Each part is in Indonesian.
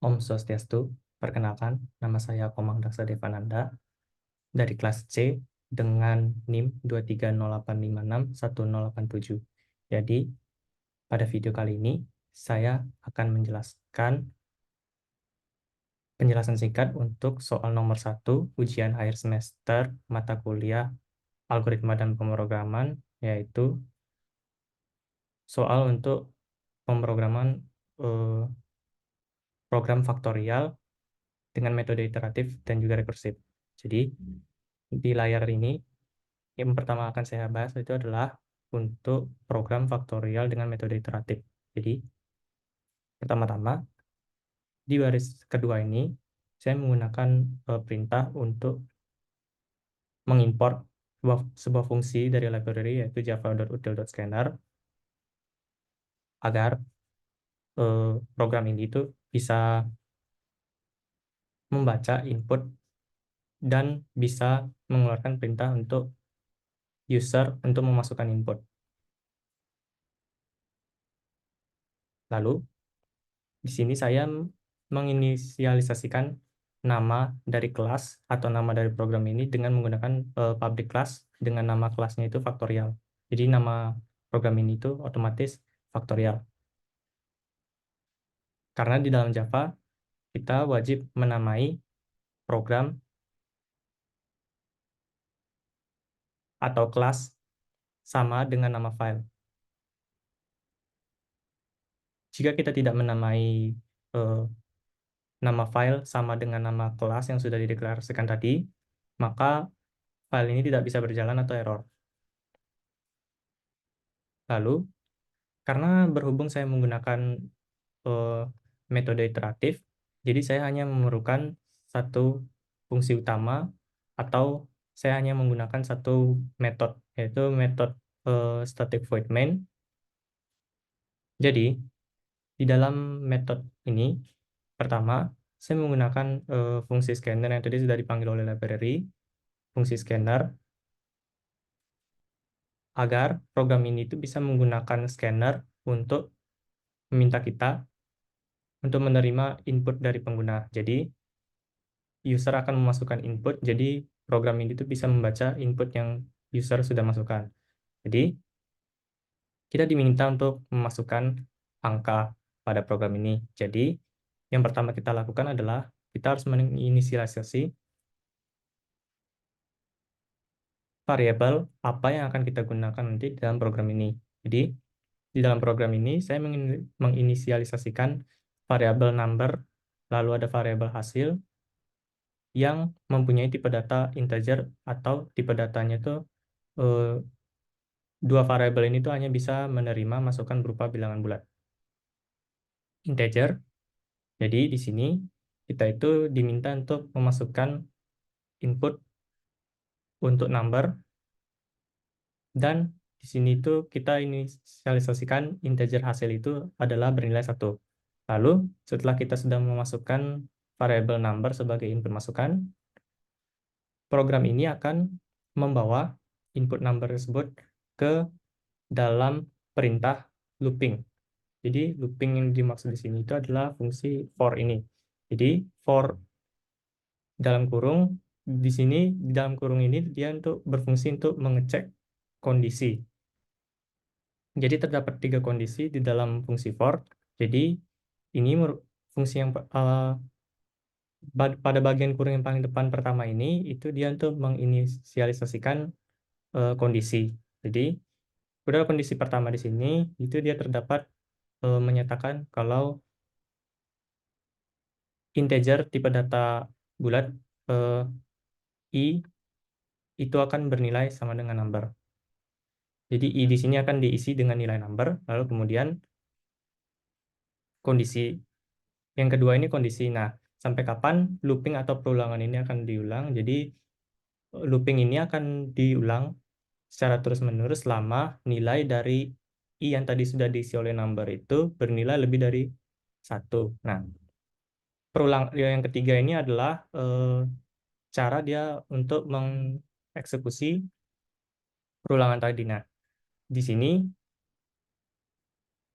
Om Swastiastu, perkenalkan, nama saya Komang Daksa Devananda dari kelas C dengan NIM 230856187. Jadi, pada video kali ini, saya akan menjelaskan penjelasan singkat untuk soal nomor 1 ujian akhir semester mata kuliah Algoritma dan Pemrograman, yaitu soal untuk pemrograman program faktorial dengan metode iteratif dan juga rekursif. Jadi, di layar ini, yang pertama akan saya bahas itu adalah untuk program faktorial dengan metode iteratif. Jadi, pertama-tama, di baris kedua ini, saya menggunakan perintah untuk mengimport sebuah fungsi dari library, yaitu java.util.scanner, agar program ini itu bisa membaca input dan bisa mengeluarkan perintah untuk user untuk memasukkan input. Lalu, di sini saya menginisialisasikan nama dari kelas atau nama dari program ini dengan menggunakan public class dengan nama kelasnya itu faktorial. Jadi nama program ini itu otomatis faktorial. Karena di dalam Java, kita wajib menamai program atau kelas sama dengan nama file. Jika kita tidak menamai nama file sama dengan nama kelas yang sudah dideklarasikan tadi, maka file ini tidak bisa berjalan atau error. Lalu, karena berhubung saya menggunakan metode iteratif, jadi saya hanya memerlukan satu fungsi utama atau saya hanya menggunakan satu metode, yaitu metode static void main. Jadi, di dalam metode ini, pertama, saya menggunakan fungsi scanner yang tadi sudah dipanggil oleh library, fungsi scanner, agar program ini itu bisa menggunakan scanner untuk meminta kita untuk menerima input dari pengguna. Jadi, user akan memasukkan input, jadi program ini tuh bisa membaca input yang user sudah masukkan. Jadi, kita diminta untuk memasukkan angka pada program ini. Jadi, yang pertama kita lakukan adalah kita harus menginisialisasi variabel apa yang akan kita gunakan nanti dalam program ini. Jadi, di dalam program ini saya menginisialisasikan variabel number, lalu ada variabel hasil, yang mempunyai tipe data integer atau tipe datanya itu dua variabel ini tuh hanya bisa menerima masukan berupa bilangan bulat. Integer, jadi di sini kita itu diminta untuk memasukkan input untuk number, dan di sini tuh kita inisialisasikan integer hasil itu adalah bernilai 1. Lalu setelah kita sudah memasukkan variabel number sebagai input masukan, program ini akan membawa input number tersebut ke dalam perintah looping. Jadi looping yang dimaksud di sini itu adalah fungsi for ini. Jadi for dalam kurung, di sini di dalam kurung ini dia untuk berfungsi untuk mengecek kondisi. Jadi terdapat 3 kondisi di dalam fungsi for. Jadi ini fungsi yang pada bagian kurung yang paling depan pertama ini itu dia untuk menginisialisasikan kondisi. Jadi pada kondisi pertama di sini itu dia terdapat menyatakan kalau integer tipe data bulat i itu akan bernilai sama dengan number. Jadi i di sini akan diisi dengan nilai number, lalu kemudian kondisi yang kedua ini kondisi. Nah, sampai kapan looping atau perulangan ini akan diulang? Jadi looping ini akan diulang secara terus-menerus selama nilai dari i yang tadi sudah diisi oleh number itu bernilai lebih dari 1. Nah, yang ketiga ini adalah cara dia untuk mengeksekusi perulangan tadi. Nah, di sini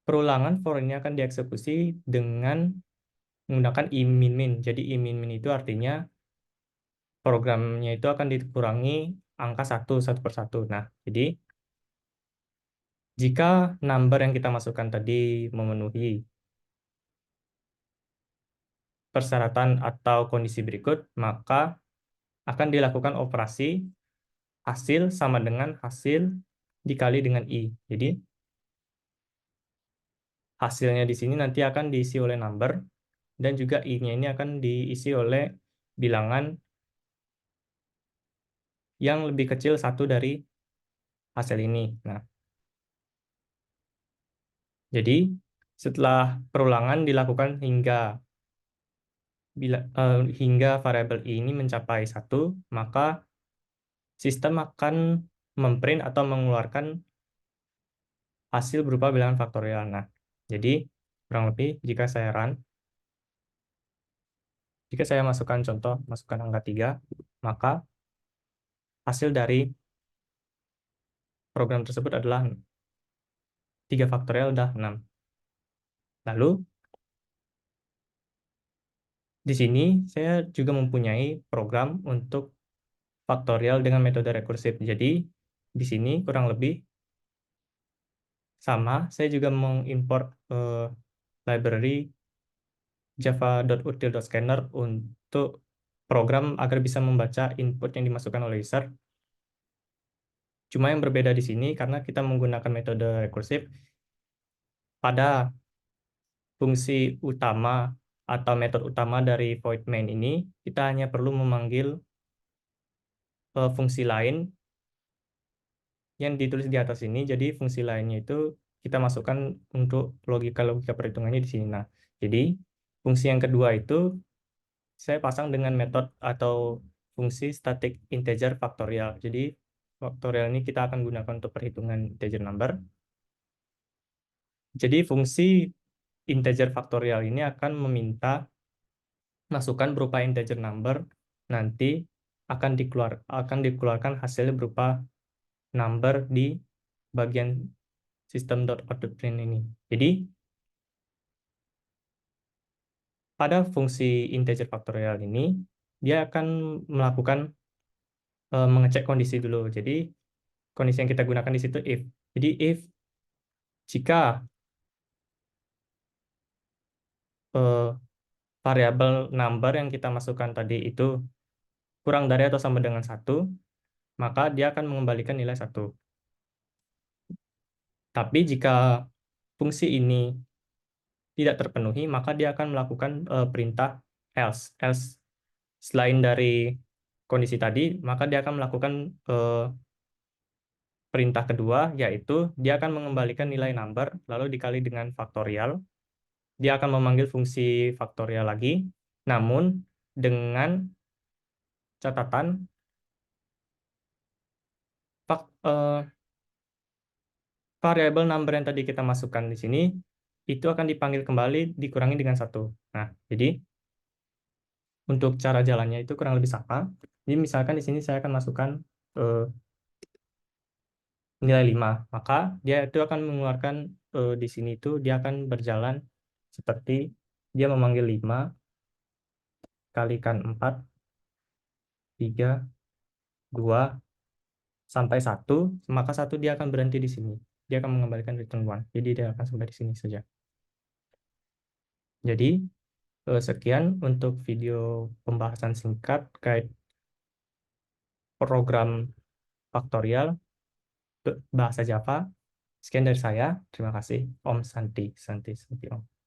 perulangan for ini akan dieksekusi dengan menggunakan i-min-min. Jadi i-min-min itu artinya programnya itu akan dikurangi angka satu per satu. Nah, jadi jika number yang kita masukkan tadi memenuhi persyaratan atau kondisi berikut, maka akan dilakukan operasi hasil sama dengan hasil dikali dengan i. Jadi hasilnya di sini nanti akan diisi oleh number, dan juga i-nya ini akan diisi oleh bilangan yang lebih kecil satu dari hasil ini. Nah, jadi setelah perulangan dilakukan hingga variabel i ini mencapai satu, maka sistem akan memprint atau mengeluarkan hasil berupa bilangan faktorial. Nah, jadi kurang lebih jika saya masukkan contoh, masukkan angka 3, maka hasil dari program tersebut adalah 3 faktorial adalah 6. Lalu di sini saya juga mempunyai program untuk faktorial dengan metode rekursif. Jadi di sini kurang lebih sama, saya juga mengimport library java.util.scanner untuk program agar bisa membaca input yang dimasukkan oleh user. Cuma yang berbeda di sini karena kita menggunakan metode rekursif, pada fungsi utama atau metode utama dari void main ini, kita hanya perlu memanggil fungsi lain yang ditulis di atas ini. Jadi fungsi lainnya itu kita masukkan untuk logika-logika perhitungannya di sini. Nah, jadi fungsi yang kedua itu saya pasang dengan metode atau fungsi static integer faktorial. Jadi faktorial ini kita akan gunakan untuk perhitungan integer number. Jadi fungsi integer faktorial ini akan meminta masukan berupa integer number, nanti akan dikeluarkan hasilnya berupa number di bagian system.out.print ini. Jadi pada fungsi integer faktorial ini dia akan melakukan mengecek kondisi dulu. Jadi kondisi yang kita gunakan di situ if. Jadi if jika variabel number yang kita masukkan tadi itu kurang dari atau sama dengan 1, maka dia akan mengembalikan nilai 1. Tapi jika fungsi ini tidak terpenuhi, maka dia akan melakukan perintah else. Else selain dari kondisi tadi, maka dia akan melakukan perintah kedua, yaitu dia akan mengembalikan nilai number, lalu dikali dengan faktorial. Dia akan memanggil fungsi faktorial lagi, namun dengan catatan variabel number yang tadi kita masukkan di sini itu akan dipanggil kembali dikurangi dengan 1. Nah, jadi untuk cara jalannya itu kurang lebih sama. Jadi misalkan di sini saya akan masukkan nilai 5, maka dia itu akan mengeluarkan di sini itu dia akan berjalan seperti dia memanggil 5 kalikan 4, 3, 2, sampai 1, maka 1 dia akan berhenti di sini. Dia akan mengembalikan return 1. Jadi dia akan sampai di sini saja. Jadi sekian untuk video pembahasan singkat terkait program faktorial bahasa Java. Sekian dari saya. Terima kasih. Om Santi. Santi, Santi Om.